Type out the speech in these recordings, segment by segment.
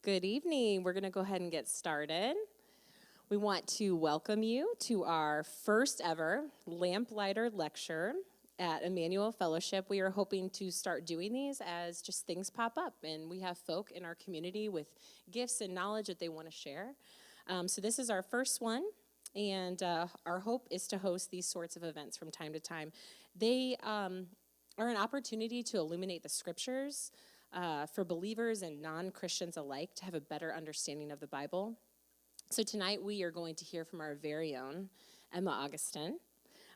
Good evening. We're going to go ahead and get started. We want to welcome you to our first ever Lamplighter Lecture at Emmanuel Fellowship. We are hoping to start doing these as just things pop up, and we have folk in our community with gifts and knowledge that they want to share. So this is our first one, and our hope is to host these sorts of events from time to time. They are an opportunity to illuminate the scriptures, for believers and non-Christians alike to have a better understanding of the Bible. So tonight we are going to hear from our very own Emma Augustin.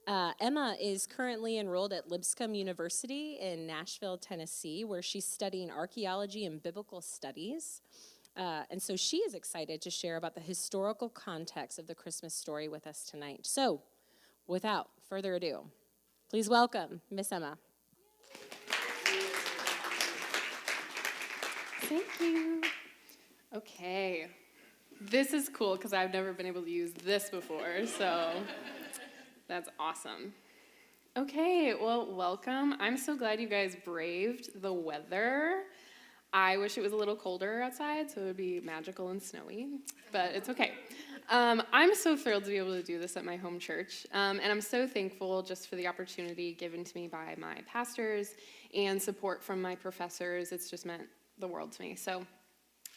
Emma is currently enrolled at Lipscomb University in Nashville, Tennessee, where she's studying archaeology and biblical studies. And so she is excited to share about the historical context of the Christmas story with us tonight. So without further ado, please welcome Miss Emma. Thank you. Okay, this is cool because I've never been able to use this before, so that's awesome. Okay, well, welcome. I'm so glad you guys braved the weather. I wish it was a little colder outside, so it would be magical and snowy, but it's okay. I'm so thrilled to be able to do this at my home church, and I'm so thankful just for the opportunity given to me by my pastors and support from my professors. It's just meant the world to me, so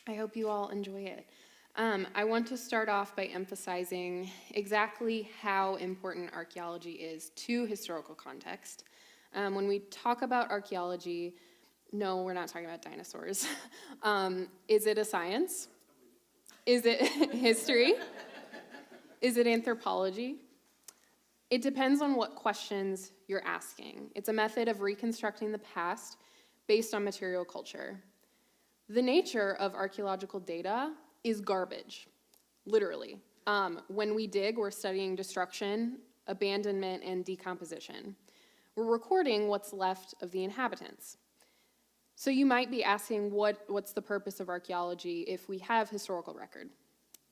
I hope you all enjoy it. I want to start off by emphasizing exactly how important archaeology is to historical context. When we talk about archaeology, no, we're not talking about dinosaurs. Is it a science? Is it history? Is it anthropology? It depends on what questions you're asking. It's a method of reconstructing the past based on material culture. The nature of archaeological data is garbage, literally. When we dig, we're studying destruction, abandonment, and decomposition. We're recording what's left of the inhabitants. So you might be asking, what's the purpose of archaeology if we have historical record?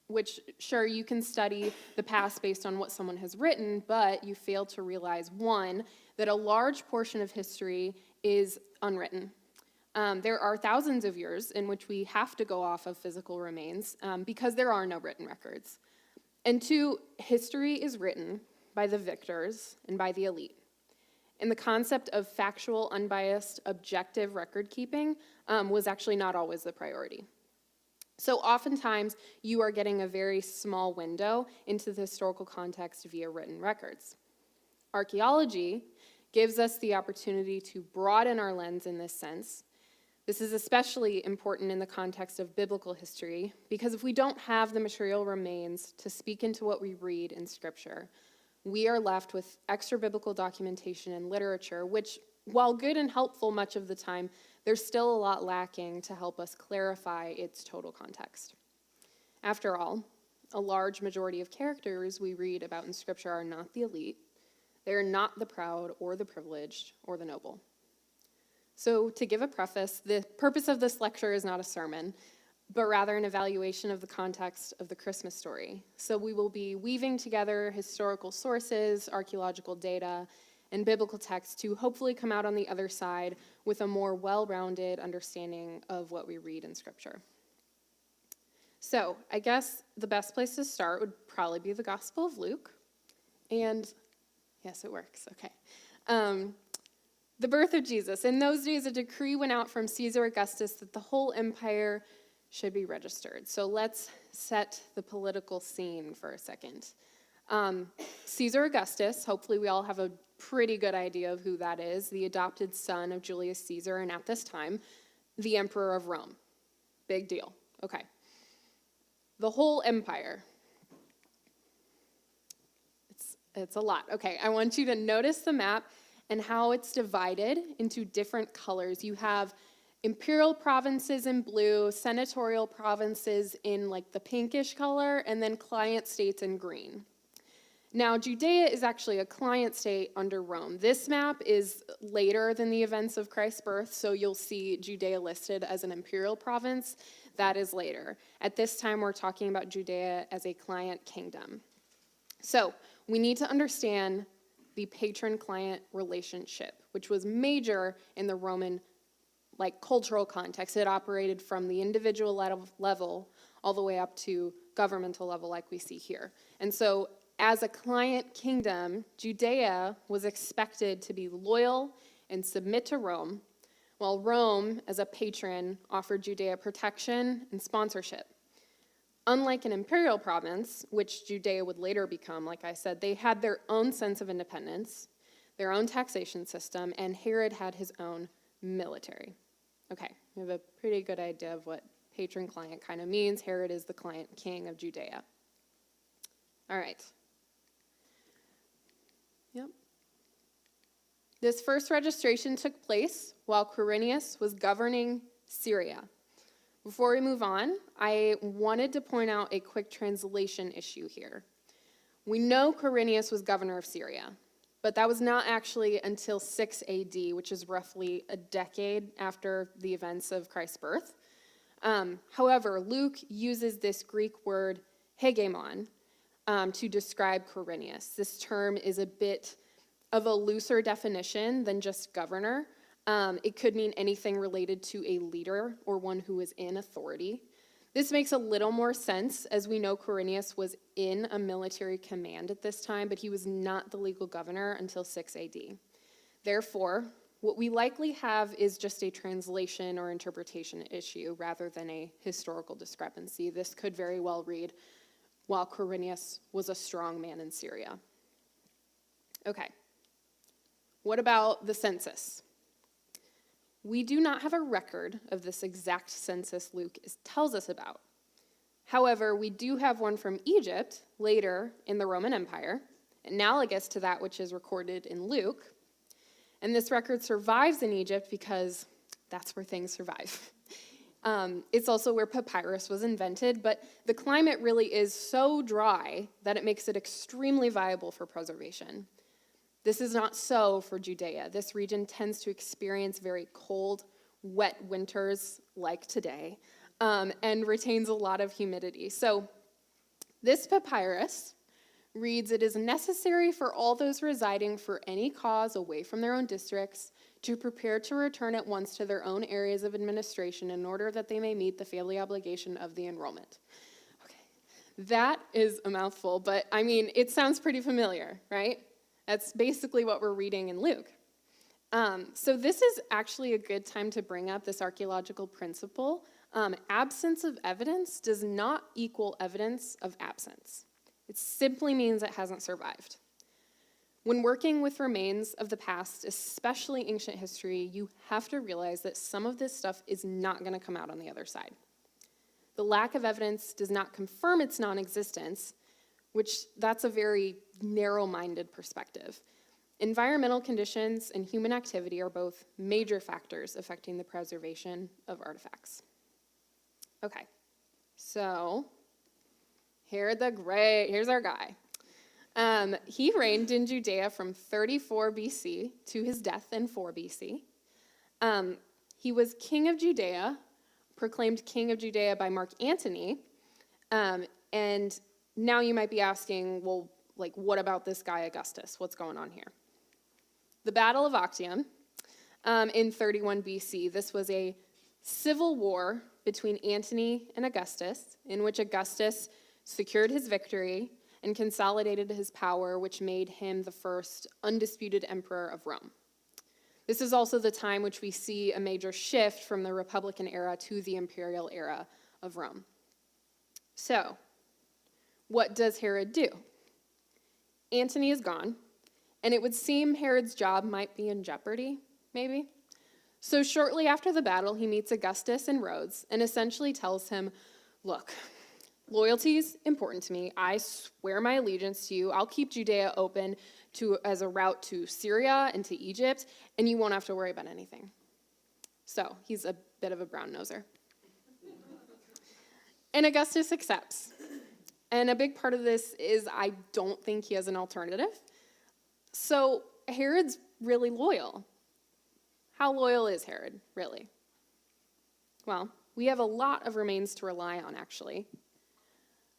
Which, sure, you can study the past based on what someone has written, but you fail to realize, one, that a large portion of history is unwritten. There are thousands of years in which we have to go off of physical remains because there are no written records. And two, history is written by the victors and by the elite. And the concept of factual, unbiased, objective record keeping was actually not always the priority. So oftentimes, you are getting a very small window into the historical context via written records. Archaeology gives us the opportunity to broaden our lens in this sense. This is especially important in the context of biblical history, because if we don't have the material remains to speak into what we read in Scripture, we are left with extra biblical documentation and literature, which, while good and helpful much of the time, there's still a lot lacking to help us clarify its total context. After all, a large majority of characters we read about in Scripture are not the elite. They are not the proud or the privileged or the noble. So to give a preface, the purpose of this lecture is not a sermon, but rather an evaluation of the context of the Christmas story. So we will be weaving together historical sources, archaeological data, and biblical texts to hopefully come out on the other side with a more well-rounded understanding of what we read in Scripture. So I guess the best place to start would probably be the Gospel of Luke. And yes, it works, okay. The birth of Jesus. In those days, a decree went out from Caesar Augustus that the whole empire should be registered. So let's set the political scene for a second. Caesar Augustus, hopefully we all have a pretty good idea of who that is, the adopted son of Julius Caesar, and at this time, the emperor of Rome. Big deal. Okay. The whole empire. It's a lot. Okay, I want you to notice the map and how it's divided into different colors. You have imperial provinces in blue, senatorial provinces in like the pinkish color, and then client states in green. Now, Judea is actually a client state under Rome. This map is later than the events of Christ's birth, so you'll see Judea listed as an imperial province. That is later. At this time, we're talking about Judea as a client kingdom. So we need to understand the patron-client relationship, which was major in the Roman like cultural context. It operated from the individual level all the way up to governmental level like we see here. And so as a client kingdom, Judea was expected to be loyal and submit to Rome, while Rome, as a patron, offered Judea protection and sponsorship. Unlike an imperial province, which Judea would later become, like I said, they had their own sense of independence, their own taxation system, and Herod had his own military. Okay, we have a pretty good idea of what patron-client kind of means. Herod is the client king of Judea. All right. Yep. This first registration took place while Quirinius was governing Syria. Before we move on, I wanted to point out a quick translation issue here. We know Quirinius was governor of Syria, but that was not actually until 6 AD, which is roughly a decade after the events of Christ's birth. However, Luke uses this Greek word hegemon to describe Quirinius. This term is a bit of a looser definition than just governor. It could mean anything related to a leader or one who is in authority. This makes a little more sense, as we know Quirinius was in a military command at this time, but he was not the legal governor until 6 AD. Therefore, what we likely have is just a translation or interpretation issue rather than a historical discrepancy. This could very well read, while Quirinius was a strong man in Syria. Okay. What about the census? We do not have a record of this exact census Luke tells us about. However, we do have one from Egypt later in the Roman Empire, analogous to that which is recorded in Luke. And this record survives in Egypt because that's where things survive. It's also where papyrus was invented, but the climate really is so dry that it makes it extremely viable for preservation. This is not so for Judea. This region tends to experience very cold, wet winters like today, and retains a lot of humidity. So this papyrus reads, "It is necessary for all those residing for any cause away from their own districts to prepare to return at once to their own areas of administration in order that they may meet the family obligation of the enrollment." Okay, that is a mouthful, but I mean, it sounds pretty familiar, right? That's basically what we're reading in Luke. So this is actually a good time to bring up this archaeological principle. Absence of evidence does not equal evidence of absence. It simply means it hasn't survived. When working with remains of the past, especially ancient history, you have to realize that some of this stuff is not going to come out on the other side. The lack of evidence does not confirm its non-existence, which that's a very narrow-minded perspective. Environmental conditions and human activity are both major factors affecting the preservation of artifacts. Okay, so Herod the Great, here's our guy. He reigned in Judea from 34 BC to his death in 4 BC. He was king of Judea, proclaimed king of Judea by Mark Antony, and now you might be asking, well, like, what about this guy Augustus? What's going on here? The Battle of Actium in 31 BC. This was a civil war between Antony and Augustus, in which Augustus secured his victory and consolidated his power, which made him the first undisputed emperor of Rome. This is also the time which we see a major shift from the Republican era to the imperial era of Rome. So, what does Herod do? Antony is gone, and it would seem Herod's job might be in jeopardy, maybe. So shortly after the battle, he meets Augustus in Rhodes and essentially tells him, look, loyalty is important to me. I swear my allegiance to you. I'll keep Judea open as a route to Syria and to Egypt, and you won't have to worry about anything. So he's a bit of a brown-noser. And Augustus accepts. And a big part of this is I don't think he has an alternative. So Herod's really loyal. How loyal is Herod, really? Well, we have a lot of remains to rely on, actually.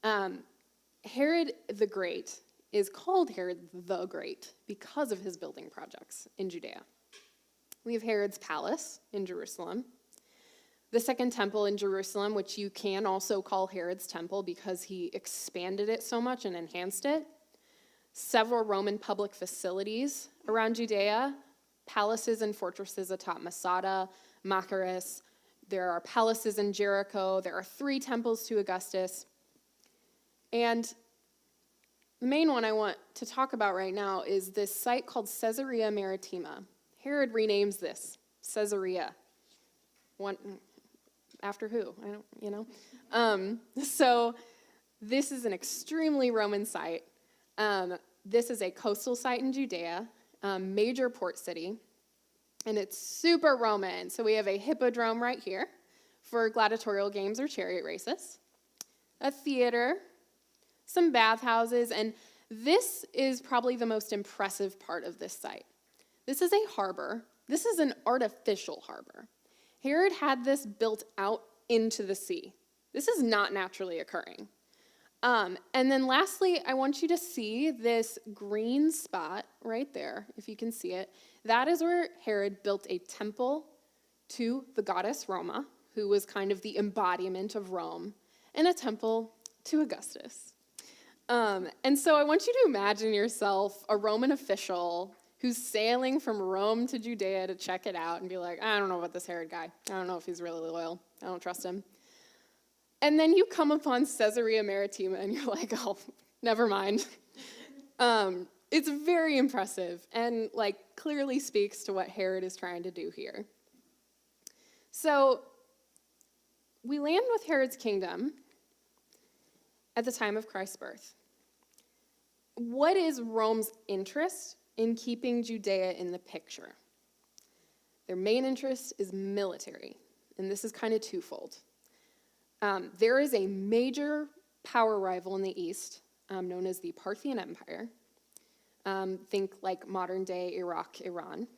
Herod the Great is called Herod the Great because of his building projects in Judea. We have Herod's palace in Jerusalem. The Second Temple in Jerusalem, which you can also call Herod's temple because he expanded it so much and enhanced it. Several Roman public facilities around Judea, palaces and fortresses atop Masada, Machaerus. There are palaces in Jericho. There are 3 temples to Augustus. And the main one I want to talk about right now is this site called Caesarea Maritima. Herod renames this Caesarea. After who? I don't, So this is an extremely Roman site. This is a coastal site in Judea, major port city, and it's super Roman. So we have a hippodrome right here for gladiatorial games or chariot races, a theater, some bathhouses, and this is probably the most impressive part of this site. This is a harbor. This is an artificial harbor. Herod had this built out into the sea. This is not naturally occurring. And then lastly, I want you to see this green spot right there, if you can see it. That is where Herod built a temple to the goddess Roma, who was kind of the embodiment of Rome, and a temple to Augustus. And so I want you to imagine yourself a Roman official who's sailing from Rome to Judea to check it out and be like, I don't know about this Herod guy. I don't know if he's really loyal. I don't trust him. And then you come upon Caesarea Maritima and you're like, oh, never mind. It's very impressive and clearly speaks to what Herod is trying to do here. So we land with Herod's kingdom at the time of Christ's birth. What is Rome's interest in keeping Judea in the picture? Their main interest is military, and this is kind of twofold. There is a major power rival in the east, known as the Parthian Empire. Think like modern-day Iraq, Iran.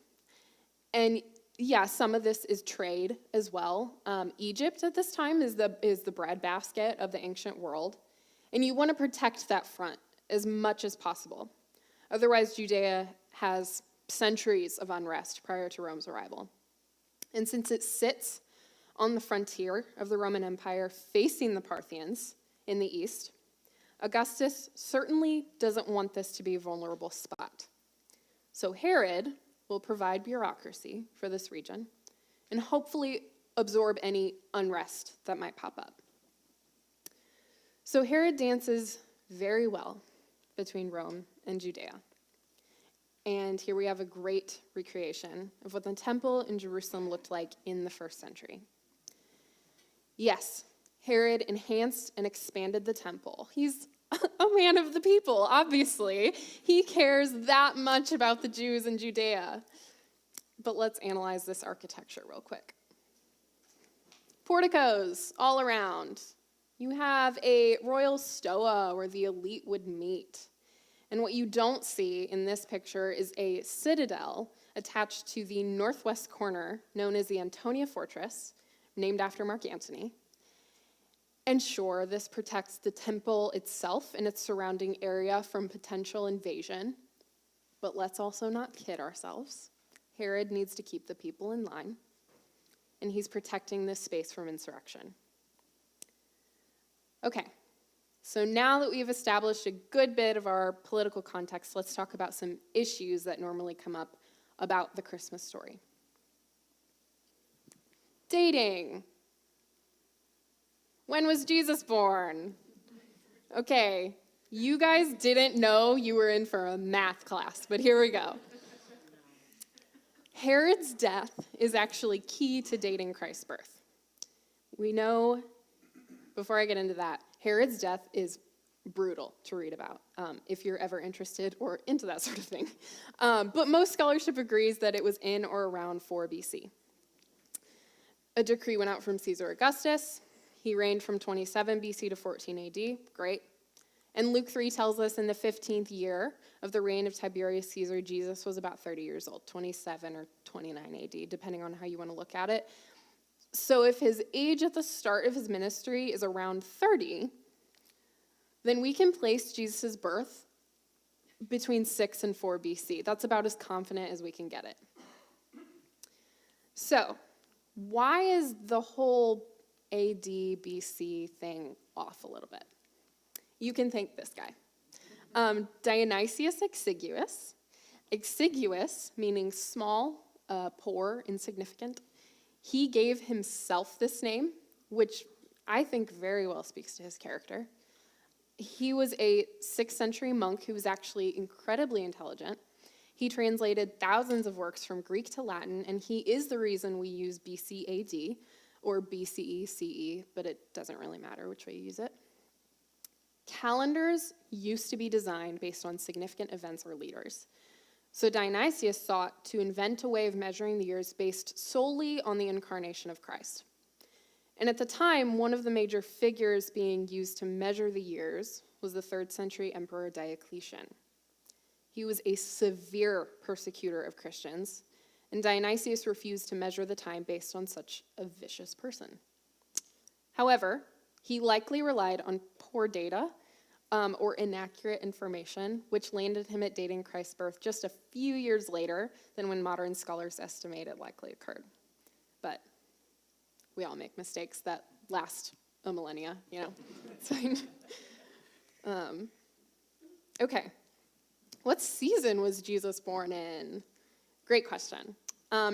And yeah, some of this is trade as well. Egypt at this time is the breadbasket of the ancient world, and you want to protect that front as much as possible. Otherwise, Judea has centuries of unrest prior to Rome's arrival. And since it sits on the frontier of the Roman Empire facing the Parthians in the east, Augustus certainly doesn't want this to be a vulnerable spot. So Herod will provide bureaucracy for this region and hopefully absorb any unrest that might pop up. So Herod dances very well between Rome and Judea. And here we have a great recreation of what the temple in Jerusalem looked like in the first century. Yes, Herod enhanced and expanded the temple. He's a man of the people, obviously. He cares that much about the Jews in Judea. But let's analyze this architecture real quick. Porticos all around. You have a royal stoa where the elite would meet. And what you don't see in this picture is a citadel attached to the northwest corner, known as the Antonia Fortress, named after Mark Antony. And sure, this protects the temple itself and its surrounding area from potential invasion. But let's also not kid ourselves. Herod needs to keep the people in line, and he's protecting this space from insurrection. Okay, so now that we've established a good bit of our political context, let's talk about some issues that normally come up about the Christmas story. Dating. When was Jesus born? Okay, you guys didn't know you were in for a math class, but here we go. Herod's death is actually key to dating Christ's birth. We know, before I get into that, Herod's death is brutal to read about, if you're ever interested or into that sort of thing. But most scholarship agrees that it was in or around 4 BC. A decree went out from Caesar Augustus. He reigned from 27 BC to 14 AD. Great. And Luke 3 tells us in the 15th year of the reign of Tiberius Caesar, Jesus was about 30 years old, 27 or 29 AD, depending on how you want to look at it. So if his age at the start of his ministry is around 30, then we can place Jesus' birth between 6 and 4 BC. That's about as confident as we can get it. So, why is the whole AD, BC thing off a little bit? You can thank this guy. Dionysius Exiguus. Exiguus, meaning small, poor, insignificant. He gave himself this name, which I think very well speaks to his character. He was a 6th century monk who was actually incredibly intelligent. He translated thousands of works from Greek to Latin, and he is the reason we use BC AD or BCE CE, but it doesn't really matter which way you use it. Calendars used to be designed based on significant events or leaders. So Dionysius sought to invent a way of measuring the years based solely on the incarnation of Christ. And at the time, one of the major figures being used to measure the years was the 3rd century emperor Diocletian. He was a severe persecutor of Christians, and Dionysius refused to measure the time based on such a vicious person. However, he likely relied on poor data or inaccurate information, which landed him at dating Christ's birth just a few years later than when modern scholars estimate it likely occurred. But we all make mistakes that last a millennia, you know. It's fine. Okay. What season was Jesus born in? Great question.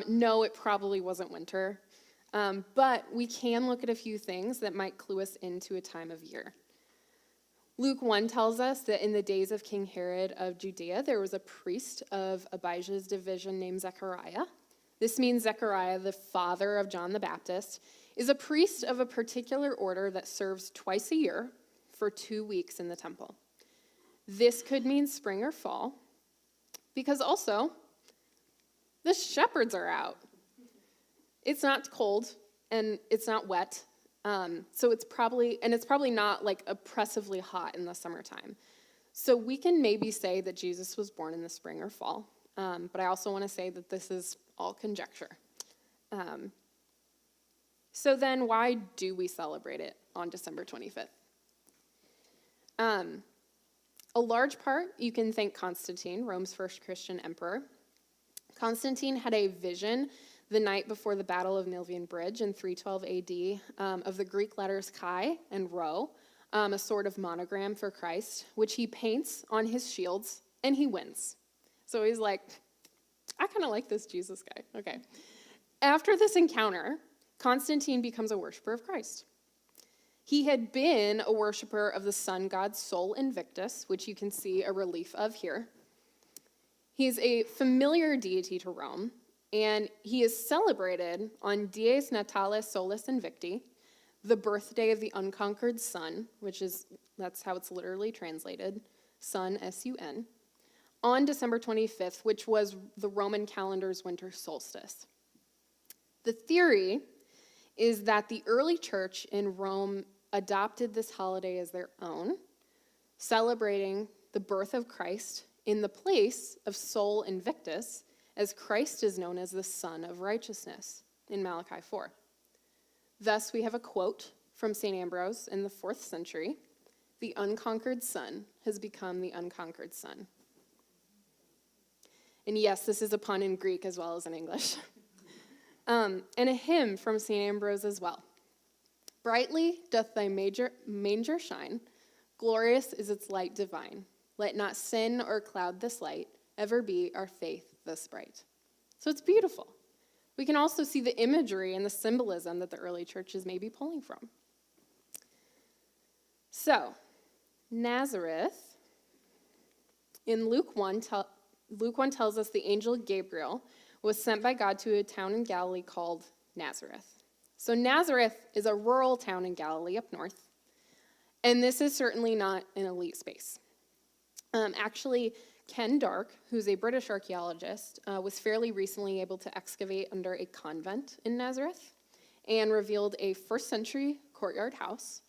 No, it probably wasn't winter. But we can look at a few things that might clue us into a time of year. Luke 1 tells us that in the days of King Herod of Judea, there was a priest of Abijah's division named Zechariah. This means Zechariah, the father of John the Baptist, is a priest of a particular order that serves twice a year for 2 weeks in the temple. This could mean spring or fall, because also the shepherds are out. It's not cold and it's not wet, so it's probably not like oppressively hot in the summertime. So we can maybe say that Jesus was born in the spring or fall, but I also want to say that this is all conjecture. So then why do we celebrate it on December 25th? A large part, you can thank Constantine, Rome's first Christian emperor. Constantine had a vision the night before the Battle of Milvian Bridge in 312 AD of the Greek letters chi and rho, a sort of monogram for Christ, which he paints on his shields, and he wins. So he's like, I kind of like this Jesus guy. Okay. After this encounter, Constantine becomes a worshiper of Christ. He had been a worshiper of the sun god Sol Invictus, which you can see a relief of here. He's a familiar deity to Rome, and he is celebrated on Dies Natalis Solis Invicti, the birthday of the unconquered sun, that's how it's literally translated, sun, S-U-N, on December 25th, which was the Roman calendar's winter solstice. The theory is that the early church in Rome adopted this holiday as their own, celebrating the birth of Christ in the place of Sol Invictus, as Christ is known as the Son of Righteousness in Malachi 4. Thus, we have a quote from St. Ambrose in the 4th century, "The unconquered sun has become the unconquered sun." And yes, this is a pun in Greek as well as in English. And a hymn from St. Ambrose as well. "Brightly doth thy manger shine, glorious is its light divine. Let not sin or cloud this light, ever be our faith thus bright." So it's beautiful. We can also see the imagery and the symbolism that the early churches may be pulling from. So, Nazareth, in Luke 1 tells us the angel Gabriel was sent by God to a town in Galilee called Nazareth. So Nazareth is a rural town in Galilee up north, and this is certainly not an elite space. Actually, Ken Dark, who's a British archaeologist, was fairly recently able to excavate under a convent in Nazareth and revealed a 1st century courtyard house.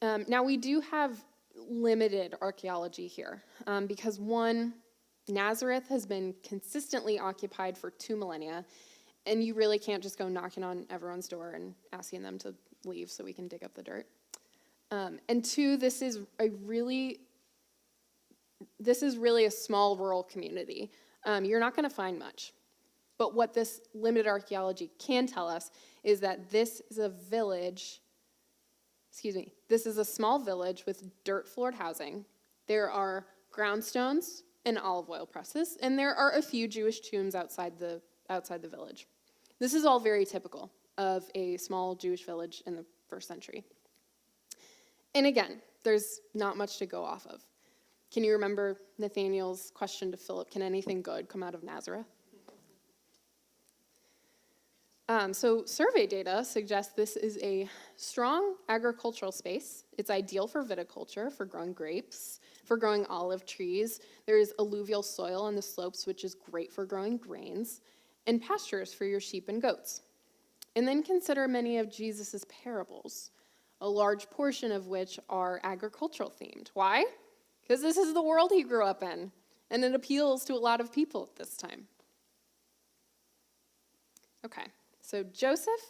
Now, we do have limited archaeology here because, one, Nazareth has been consistently occupied for 2 millennia, and you really can't just go knocking on everyone's door and asking them to leave so we can dig up the dirt. And 2, this is really a small rural community. You're not going to find much. But what this limited archaeology can tell us is that this is a small village with dirt-floored housing. There are groundstones and olive oil presses, and there are a few Jewish tombs outside the village. This is all very typical of a small Jewish village in the first century. And again, there's not much to go off of. Can you remember Nathanael's question to Philip, can anything good come out of Nazareth? So survey data suggests this is a strong agricultural space. It's ideal for viticulture, for growing grapes, for growing olive trees. There's alluvial soil on the slopes, which is great for growing grains, and pastures for your sheep and goats. And then consider many of Jesus' parables, a large portion of which are agricultural themed. Why? Because this is the world he grew up in, and it appeals to a lot of people at this time. Okay, so Joseph,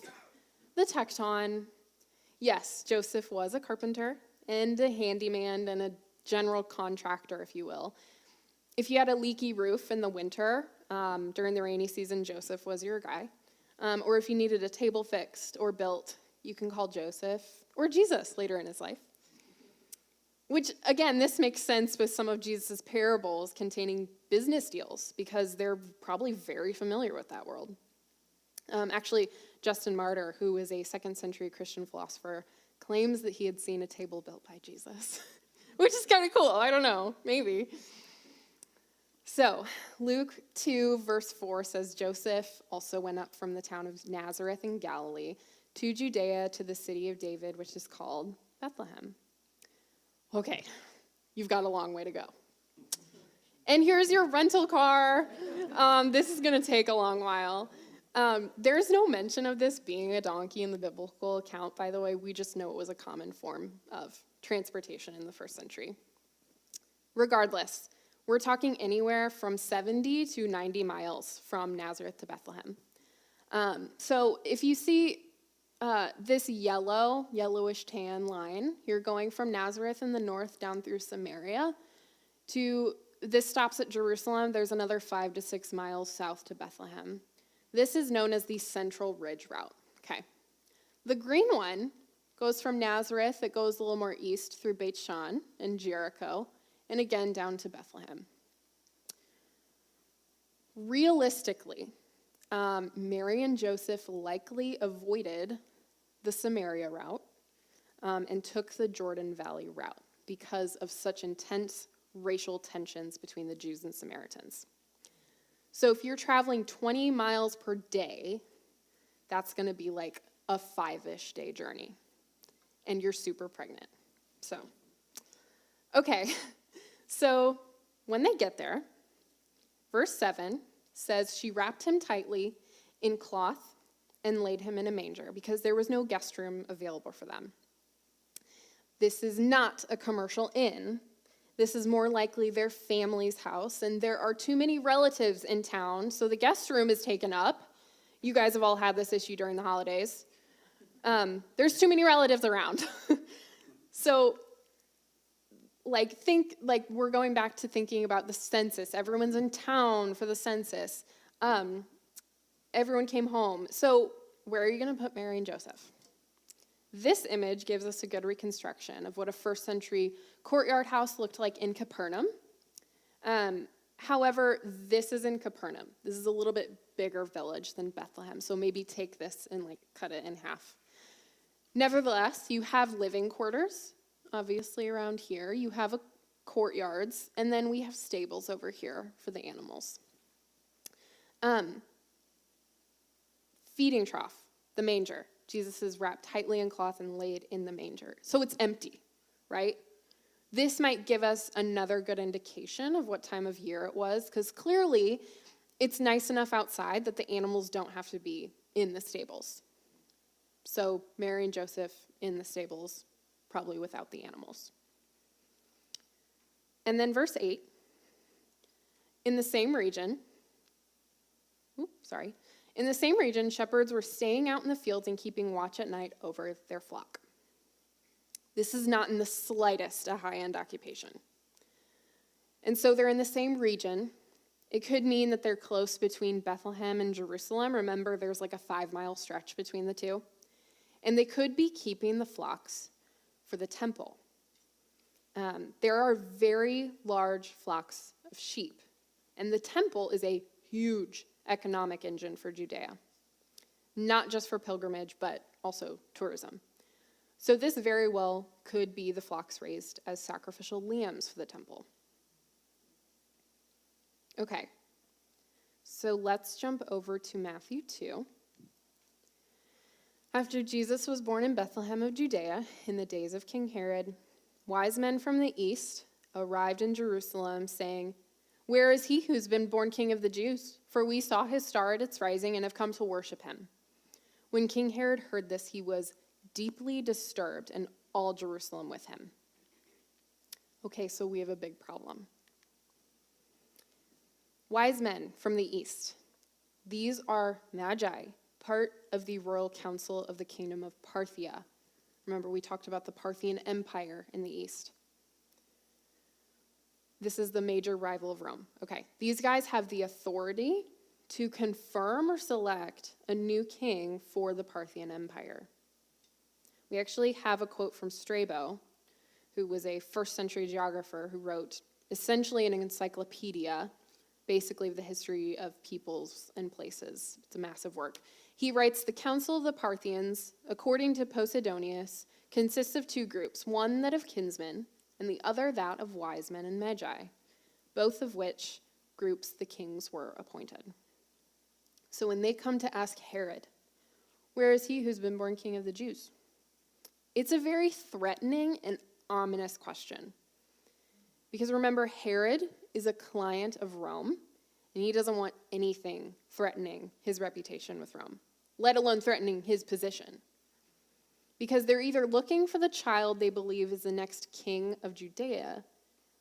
the tecton. Yes, Joseph was a carpenter and a handyman and a general contractor, if you will. If you had a leaky roof in the winter, during the rainy season, Joseph was your guy. Or if you needed a table fixed or built, you can call Joseph or Jesus later in his life. Which, again, this makes sense with some of Jesus' parables containing business deals because they're probably very familiar with that world. Actually, Justin Martyr, who is a second century Christian philosopher, claims that he had seen a table built by Jesus, which is kind of cool. I don't know, maybe. So, Luke 2, verse 4 says, Joseph also went up from the town of Nazareth in Galilee to Judea to the city of David, which is called Bethlehem. Okay, you've got a long way to go. And here's your rental car. This is going to take a long while. There's no mention of this being a donkey in the biblical account, by the way. We just know it was a common form of transportation in the first century. Regardless, we're talking anywhere from 70 to 90 miles from Nazareth to Bethlehem. So if you see this yellowish tan line, you're going from Nazareth in the north down through Samaria to, this stops at Jerusalem. There's another 5 to 6 miles south to Bethlehem. This is known as the Central Ridge Route. Okay. The green one goes from Nazareth. It goes a little more east through Beit Shan and Jericho, and again down to Bethlehem. Realistically, Mary and Joseph likely avoided the Samaria route and took the Jordan Valley route because of such intense racial tensions between the Jews and Samaritans. So if you're traveling 20 miles per day, that's going to be like a 5-ish day journey, and you're super pregnant. So, okay, so when they get there, verse 7 says, she wrapped him tightly in cloth and laid him in a manger because there was no guest room available for them. This is not a commercial inn. This is more likely their family's house, and there are too many relatives in town, so the guest room is taken up. You guys have all had this issue during the holidays. There's too many relatives around. So, we're going back to thinking about the census. Everyone's in town for the census. Everyone came home. So, where are you going to put Mary and Joseph? This image gives us a good reconstruction of what a first century courtyard house looked like in Capernaum. However, this is in Capernaum. This is a little bit bigger village than Bethlehem, so maybe take this and cut it in half. Nevertheless, you have living quarters, obviously around here. You have courtyards, and then we have stables over here for the animals. Feeding trough, the manger. Jesus is wrapped tightly in cloth and laid in the manger. So it's empty, right? This might give us another good indication of what time of year it was, because clearly it's nice enough outside that the animals don't have to be in the stables. So Mary and Joseph in the stables, probably without the animals. And then verse 8, in the same region, shepherds were staying out in the fields and keeping watch at night over their flock. This is not in the slightest a high-end occupation. And so they're in the same region, It could mean that they're close between Bethlehem and Jerusalem. Remember, there's like a 5-mile stretch between the two. And they could be keeping the flocks for the temple. There are very large flocks of sheep, and the temple is a huge economic engine for Judea, not just for pilgrimage, but also tourism. So this very well could be the flocks raised as sacrificial lambs for the temple. Okay, so let's jump over to Matthew 2. After Jesus was born in Bethlehem of Judea in the days of King Herod, wise men from the east arrived in Jerusalem, saying, "Where is he who's been born King of the Jews? For we saw his star at its rising and have come to worship him." When King Herod heard this, he was deeply disturbed, and all Jerusalem with him. Okay, so we have a big problem. Wise men from the east. These are magi, part of the royal council of the kingdom of Parthia. Remember, we talked about the Parthian Empire in the east. This is the major rival of Rome. Okay, these guys have the authority to confirm or select a new king for the Parthian Empire. We actually have a quote from Strabo, who was a first-century geographer who wrote essentially an encyclopedia, basically of the history of peoples and places. It's a massive work. He writes, "The council of the Parthians, according to Posidonius, consists of two groups, one that of kinsmen, and the other that of wise men and magi, both of which groups the kings were appointed." So when they come to ask Herod, "Where is he who's been born king of the Jews?" It's a very threatening and ominous question. Because remember, Herod is a client of Rome, and he doesn't want anything threatening his reputation with Rome, let alone threatening his position. Because they're either looking for the child they believe is the next king of Judea,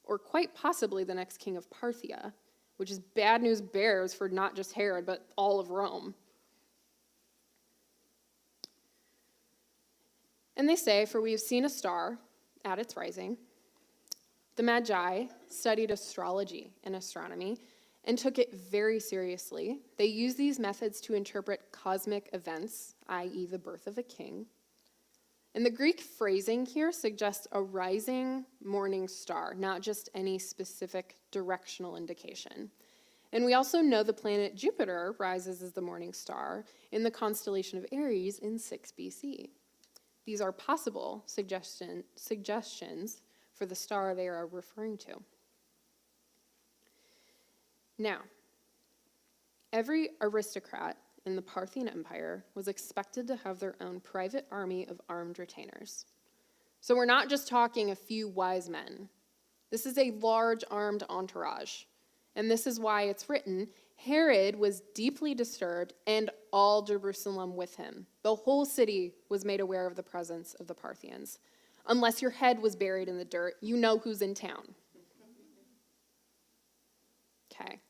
or quite possibly the next king of Parthia, which is bad news bears for not just Herod, but all of Rome. And they say, "For we have seen a star at its rising." The Magi studied astrology and astronomy and took it very seriously. They used these methods to interpret cosmic events, i.e. the birth of a king. And the Greek phrasing here suggests a rising morning star, not just any specific directional indication. And we also know the planet Jupiter rises as the morning star in the constellation of Aries in 6 BC. These are possible suggestions for the star they are referring to. Now, every aristocrat in the Parthian Empire was expected to have their own private army of armed retainers. So we're not just talking a few wise men. This is a large armed entourage. And this is why it's written, Herod was deeply disturbed and all Jerusalem with him. The whole city was made aware of the presence of the Parthians. Unless your head was buried in the dirt, you know who's in town. Okay.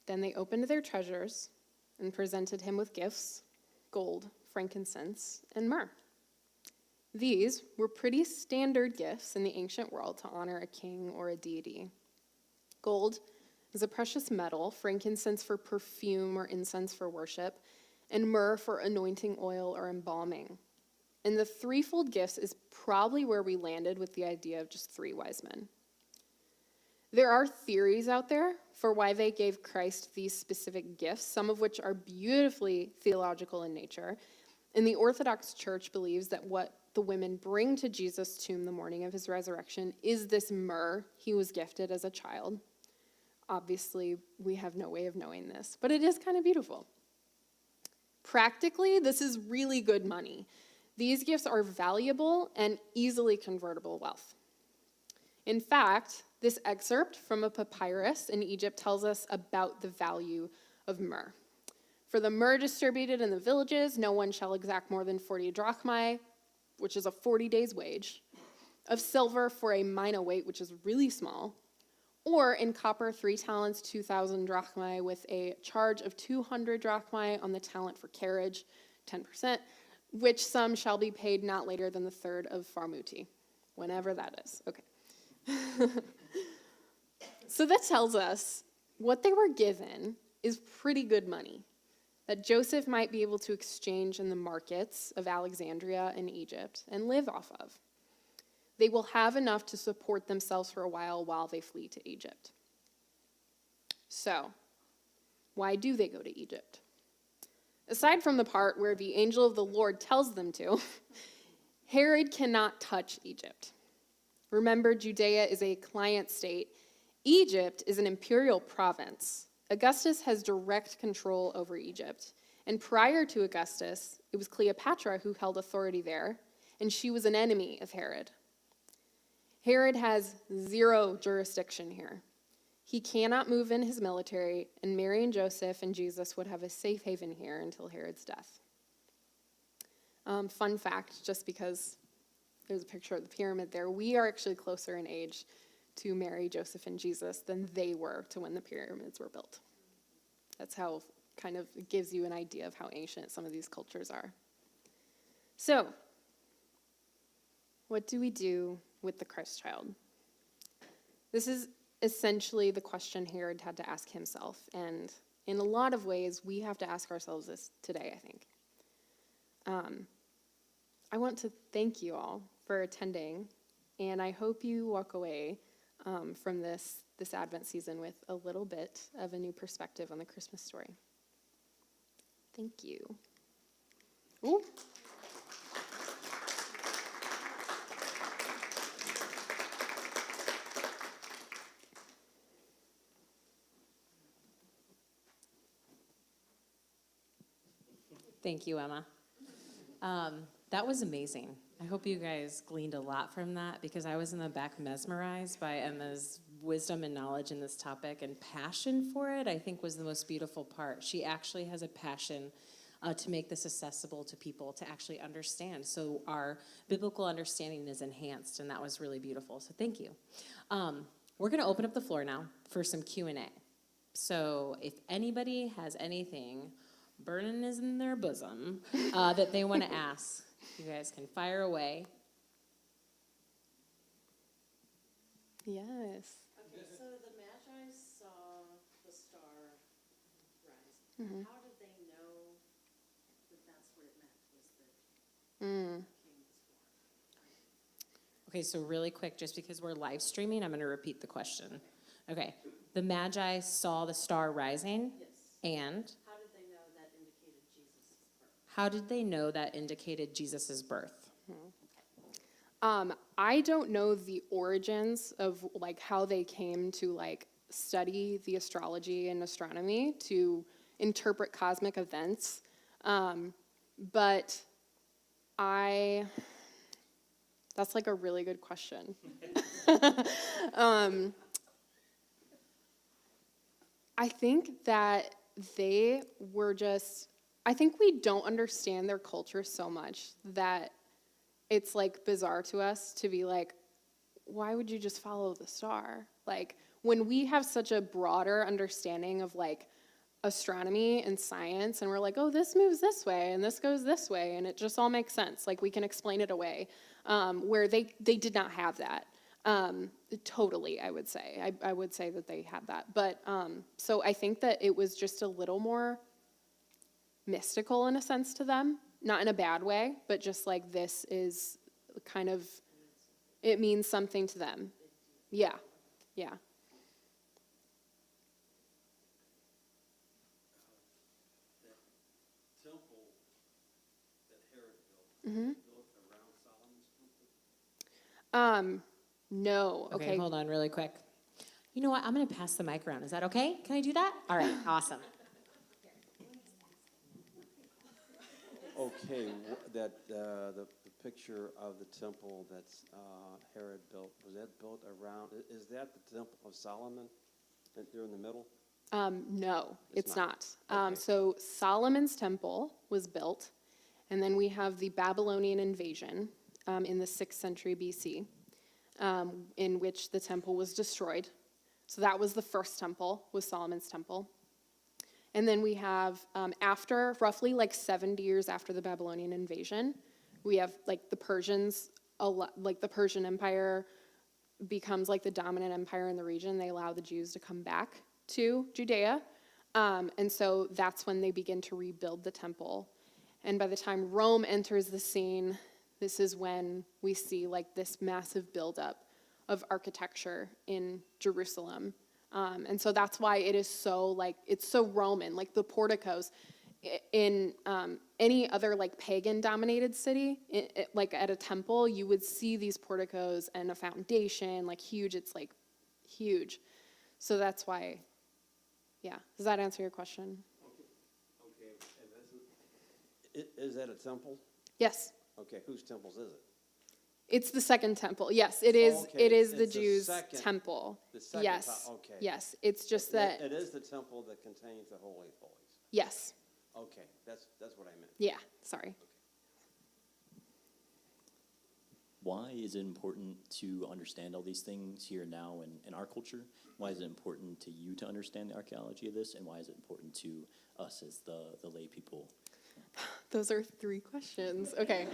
Then they opened their treasures and presented him with gifts, gold, frankincense, and myrrh. These were pretty standard gifts in the ancient world to honor a king or a deity. Gold is a precious metal, frankincense for perfume or incense for worship, and myrrh for anointing oil or embalming. And the threefold gifts is probably where we landed with the idea of just 3 wise men. There are theories out there for why they gave Christ these specific gifts, some of which are beautifully theological in nature. And the Orthodox Church believes that what the women bring to Jesus' tomb the morning of his resurrection is this myrrh he was gifted as a child. Obviously, we have no way of knowing this, but it is kind of beautiful. Practically, this is really good money. These gifts are valuable and easily convertible wealth. In fact, this excerpt from a papyrus in Egypt tells us about the value of myrrh. For the myrrh distributed in the villages, no one shall exact more than 40 drachmae, which is a 40 days' wage, of silver for a mina weight, which is really small, or in copper 3 talents, 2,000 drachmae, with a charge of 200 drachmae on the talent for carriage, 10%, which sum shall be paid not later than the 3rd of Farmuti, whenever that is. Okay. So that tells us what they were given is pretty good money that Joseph might be able to exchange in the markets of Alexandria and Egypt and live off of. They will have enough to support themselves for a while they flee to Egypt. So, why do they go to Egypt? Aside from the part where the angel of the Lord tells them to, Herod cannot touch Egypt. Remember, Judea is a client state. Egypt is an imperial province. Augustus has direct control over Egypt. And prior to Augustus, it was Cleopatra who held authority there, and she was an enemy of Herod. Herod has zero jurisdiction here. He cannot move in his military, and Mary and Joseph and Jesus would have a safe haven here until Herod's death. Fun fact, just because there's a picture of the pyramid there, we are actually closer in age to Mary, Joseph, and Jesus than they were to when the pyramids were built. That's how kind of it gives you an idea of how ancient some of these cultures are. So, what do we do with the Christ child? This is essentially the question Herod had to ask himself, and in a lot of ways, we have to ask ourselves this today, I think. I want to thank you all for attending, and I hope you walk away from this Advent season with a little bit of a new perspective on the Christmas story. Thank you. Ooh. Thank you, Emma. That was amazing. I hope you guys gleaned a lot from that, because I was in the back mesmerized by Emma's wisdom and knowledge in this topic, and passion for it, I think, was the most beautiful part. She actually has a passion to make this accessible to people to actually understand. So our biblical understanding is enhanced, and that was really beautiful. So thank you. We're going to open up the floor now for some Q&A. So if anybody has anything burning is in their bosom that they want to ask, you guys can fire away. Yes. Okay, so the Magi saw the star rise. Mm-hmm. How did they know that that's what it meant, was the king was born? Okay, so really quick, just because we're live streaming, I'm going to repeat the question. Okay, the Magi saw the star rising, Yes. and How did they know that indicated Jesus' birth? how did they know that indicated Jesus' birth? I don't know the origins of like how they came to like study the astrology and astronomy to interpret cosmic events, but that's like a really good question. I think that they were just, I think we don't understand their culture so much that it's like bizarre to us to be like, why would you just follow the star? Like, when we have such a broader understanding of like astronomy and science, and we're like, oh, this moves this way and this goes this way, and it just all makes sense. Like, we can explain it away. Where they did not have that. Totally, I would say. I would say that they had that. But so I think that it was just a little more mystical in a sense to them. Not in a bad way, but just like this is kind of, it means something to them. Yeah, yeah. The temple that Herod built, built around Solomon's temple? No, okay. Hold on really quick. You know what? I'm going to pass the mic around. Is that okay? Can I do that? All right, awesome. Okay, the picture of the temple that's Herod built, was that built around, is that the temple of Solomon there in the middle? No, it's not. Okay. So Solomon's temple was built, and then we have the Babylonian invasion in the 6th century BC, in which the temple was destroyed. So that was the first temple, was Solomon's temple. And then we have, after, roughly like 70 years after the Babylonian invasion, we have like the Persians, like the Persian Empire becomes like the dominant empire in the region, they allow the Jews to come back to Judea. And so that's when they begin to rebuild the temple. And by the time Rome enters the scene, this is when we see like this massive buildup of architecture in Jerusalem. And so that's why it is so like, it's so Roman, like the porticos. In any other like pagan dominated city, like at a temple, you would see these porticos and a foundation, like huge, it's like huge. So that's why, yeah. Does that answer your question? Okay. And is that a temple? Yes. Okay, whose temples is it? It's the second temple. Yes, it is. Okay, It is the it's the Jews' second- temple. The second Yes. Okay. Yes. It's just that. It is the temple that contains the Holy of Holies. Yes. Okay, that's what I meant. Yeah. Sorry. Why is it important to understand all these things here now in our culture? Why is it important to you to understand the archaeology of this? And why is it important to us as the lay people? Those are 3 questions. Okay.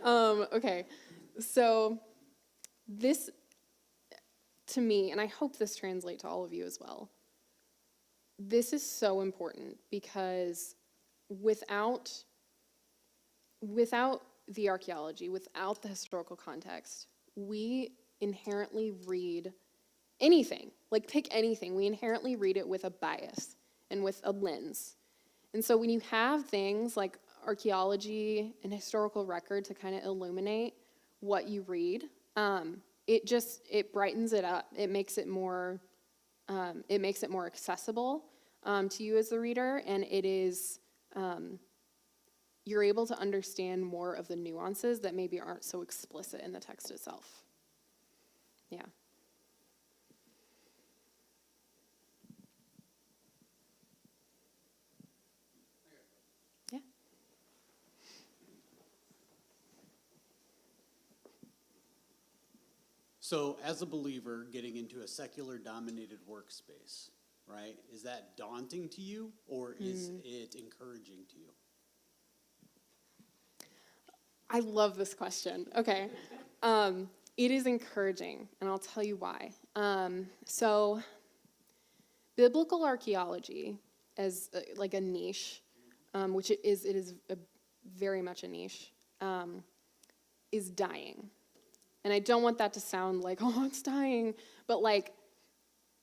Okay. So this, to me, and I hope this translates to all of you as well, this is so important because without the archaeology, without the historical context, we inherently read anything, like pick anything, we inherently read it with a bias and with a lens. And so when you have things like archaeology and historical record to kind of illuminate what you read, it brightens it up. It makes it more accessible to you as the reader, and it is, you're able to understand more of the nuances that maybe aren't so explicit in the text itself. Yeah. Yeah. So as a believer getting into a secular dominated workspace, right, is that daunting to you or is it encouraging to you? I love this question. Okay. It is encouraging, and I'll tell you why. So biblical archaeology as like a niche, which it is very much a niche, is dying. And I don't want that to sound like, oh, it's dying, but like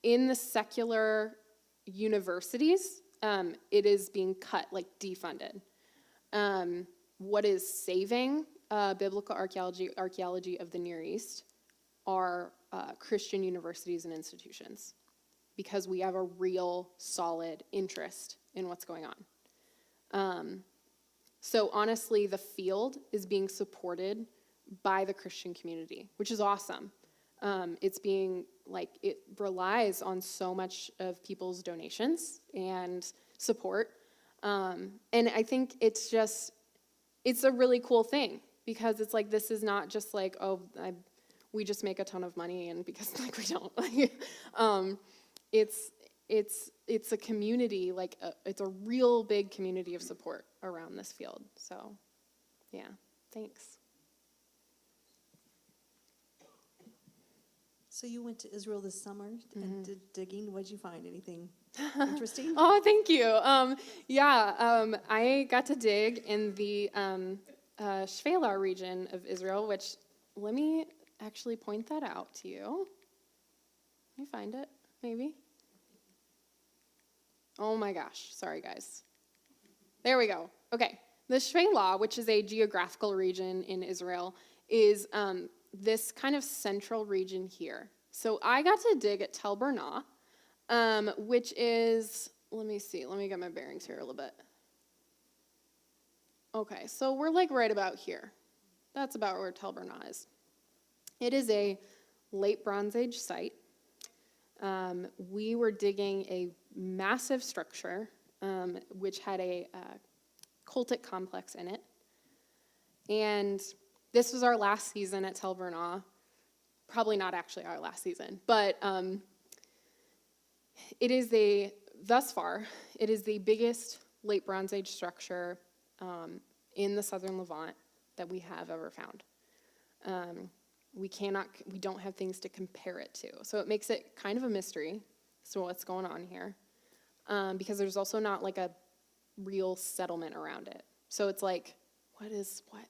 in the secular universities, it is being cut, like defunded. What is saving biblical archaeology of the Near East are Christian universities and institutions, because we have a real solid interest in what's going on. So honestly, the field is being supported by the Christian community, which is awesome. It's being, like, it relies on so much of people's donations and support. And I think it's a really cool thing, because it's like, this is not just like, oh, we just make a ton of money and because like we don't. It's a community, like it's a real big community of support around this field. So, yeah, thanks. So you went to Israel this summer and did digging. What did you find? Anything interesting? Oh, thank you. I got to dig in the Shvelah region of Israel, which, let me actually point that out to you. Let me find it, maybe. Oh my gosh, sorry guys. There we go. Okay, the Shvelah, which is a geographical region in Israel, is this kind of central region here. So I got to dig at Tel Bernah, which is, let me get my bearings here a little bit. Okay, so we're like right about here. That's about where Tel Bernah is. It is a late Bronze Age site. We were digging a massive structure, which had a cultic complex in it. And this was our last season at Tel Bernah. Probably not actually our last season, but thus far, it is the biggest late Bronze Age structure in the southern Levant that we have ever found. we don't have things to compare it to. So it makes it kind of a mystery as to what's going on here, because there's also not like a real settlement around it. So it's like,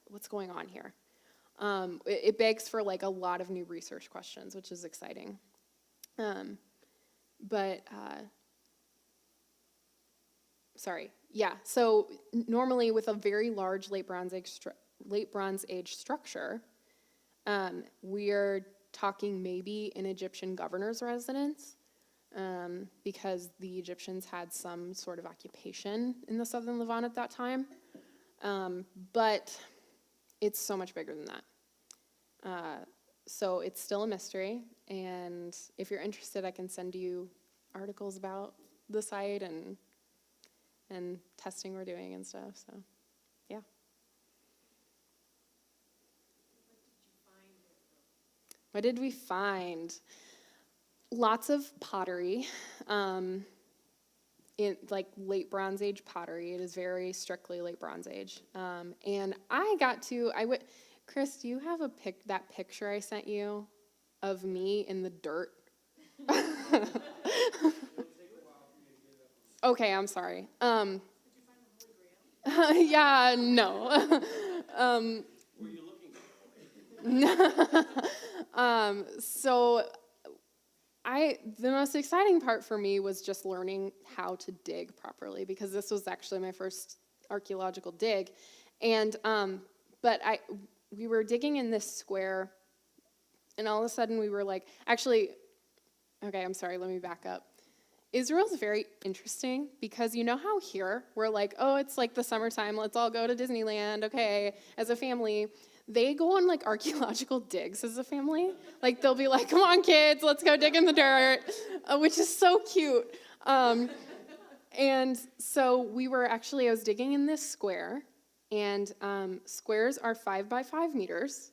what's going on here? It begs for like a lot of new research questions, which is exciting. So normally with a very large late Bronze Age structure, we're talking maybe an Egyptian governor's residence, because the Egyptians had some sort of occupation in the southern Levant at that time. But it's so much bigger than that. So it's still a mystery, and if you're interested, I can send you articles about the site and testing we're doing and stuff, so yeah. What did we find? Lots of pottery, in like late Bronze Age pottery. It is very strictly late Bronze Age. And Chris, do you have that picture I sent you of me in the dirt? Okay, I'm sorry. Did you find the Holy Grail? Yeah, no. Were you looking? So the most exciting part for me was just learning how to dig properly, because this was actually my first archaeological dig. And, we were digging in this square, and all of a sudden we were like, okay, I'm sorry, let me back up. Israel's very interesting, because you know how here we're like, oh, it's like the summertime, let's all go to Disneyland, okay, as a family. They go on like archaeological digs as a family. Like they'll be like, come on kids, let's go dig in the dirt, which is so cute. And so I was digging in this square, and squares are 5 by 5 meters,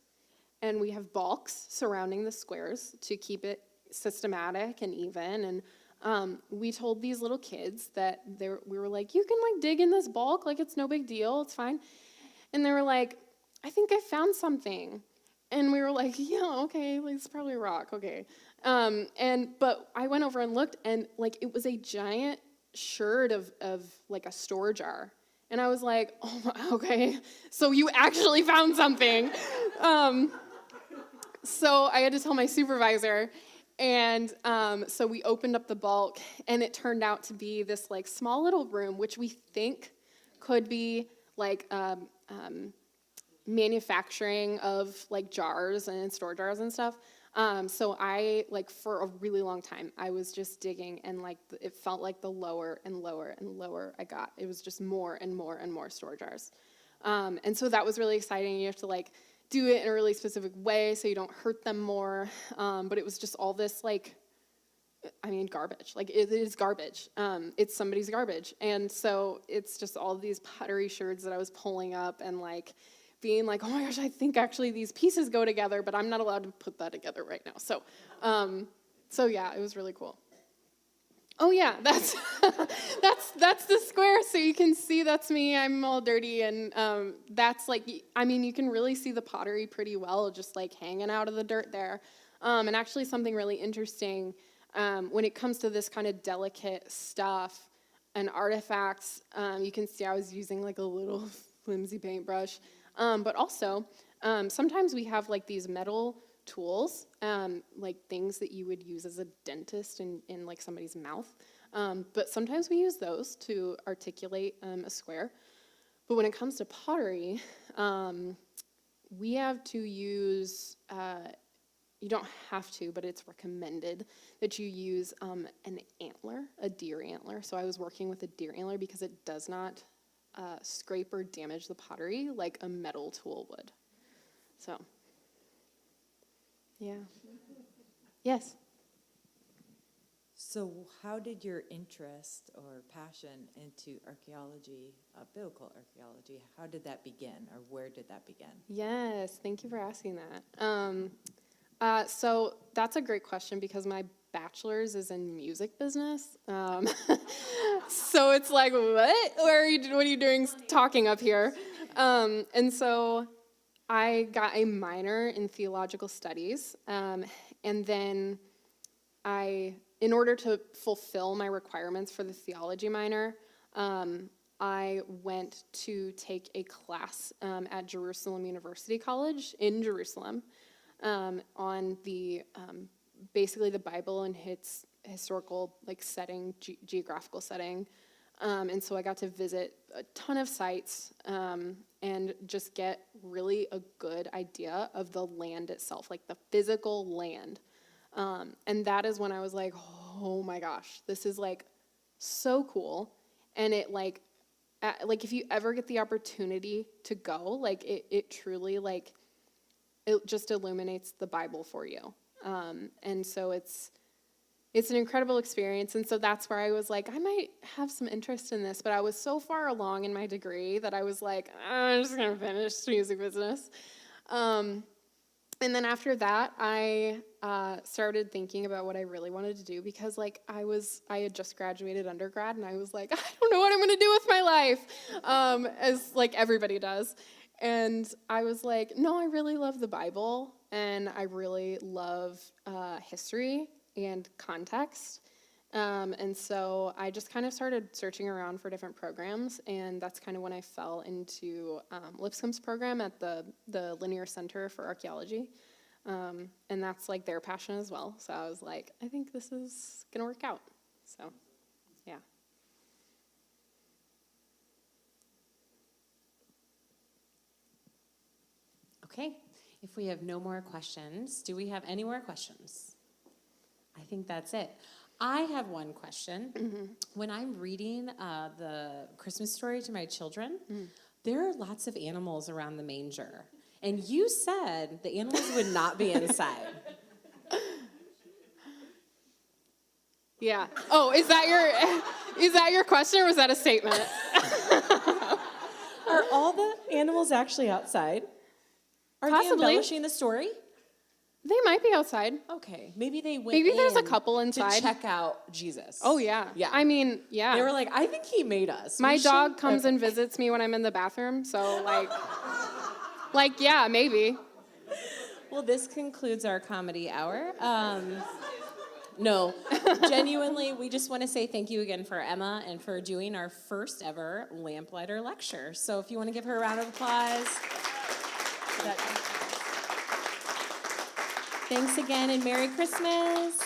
and we have balks surrounding the squares to keep it systematic and even. And we told these little kids that we were like, you can like dig in this balk, like it's no big deal, it's fine. And they were like, I think I found something. And we were like, yeah, okay, like, it's probably a rock, okay. But I went over and looked, and like it was a giant sherd of like a store jar. And I was like, oh, okay, so you actually found something. So I had to tell my supervisor, and so we opened up the bulk, and it turned out to be this like small little room, which we think could be like manufacturing of like jars and store jars and stuff. So I, like, for a really long time, I was just digging, and like it felt like the lower and lower and lower I got, it was just more and more and more store jars. And so that was really exciting. You have to like do it in a really specific way so you don't hurt them more. But it was just all this like, garbage. Like it is garbage. It's somebody's garbage. And so it's just all these pottery sherds that I was pulling up and like being like, oh my gosh, I think actually these pieces go together, but I'm not allowed to put that together right now. So yeah, it was really cool. Oh yeah, that's that's the square, so you can see that's me. I'm all dirty, and that's like, you can really see the pottery pretty well, just like hanging out of the dirt there. And actually something really interesting, when it comes to this kind of delicate stuff and artifacts, you can see I was using like a little flimsy paintbrush. But also, sometimes we have like these metal tools, like things that you would use as a dentist in like somebody's mouth. But sometimes we use those to articulate a square. But when it comes to pottery, we have to use, you don't have to, but it's recommended that you use an antler, a deer antler. So I was working with a deer antler because it does not scrape or damage the pottery like a metal tool would. So, yeah. Yes? So how did your interest or passion into archaeology, biblical archaeology, how did that begin, or where did that begin? Yes, thank you for asking that. So that's a great question, because my bachelor's is in music business. So it's like, what are you doing talking up here? And so I got a minor in theological studies, and then in order to fulfill my requirements for the theology minor, I went to take a class at Jerusalem University College in Jerusalem on the basically the Bible and its historical setting, geographical setting. And so I got to visit a ton of sites and just get really a good idea of the land itself, like the physical land. And that is when I was like, oh my gosh, this is so cool. And it if you ever get the opportunity to go, it truly it just illuminates the Bible for you. And so it's an incredible experience. And so that's where I was like, I might have some interest in this, but I was so far along in my degree that I was like, I'm just going to finish music business. And then after that, I started thinking about what I really wanted to do because I had just graduated undergrad and I was like, I don't know what I'm going to do with my life, as everybody does. And I was like, no, I really love the Bible and I really love history and context. And so I just kind of started searching around for different programs, and that's kind of when I fell into Lipscomb's program at the Linear Center for Archaeology. And that's their passion as well. So I was like, I think this is going to work out. So, yeah. Okay, if we have no more questions, do we have any more questions? I think that's it. I have one question. Mm-hmm. When I'm reading the Christmas story to my children, there are lots of animals around the manger. And you said the animals would not be inside. Yeah. Oh, is that your question or was that a statement? Are all the animals actually outside? Are Possibly. they embellishing the story? They might be outside. Okay, maybe they went Maybe there's a in couple inside. to check out Jesus. Oh, yeah. Yeah. I mean, yeah. They were like, I think he made us. My We dog should- comes okay. and visits me when I'm in the bathroom, so yeah, maybe. Well, this concludes our comedy hour. No, genuinely, we just want to say thank you again for Emma and for doing our first ever Lamplighter Lecture. So if you want to give her a round of applause. Thanks again and Merry Christmas.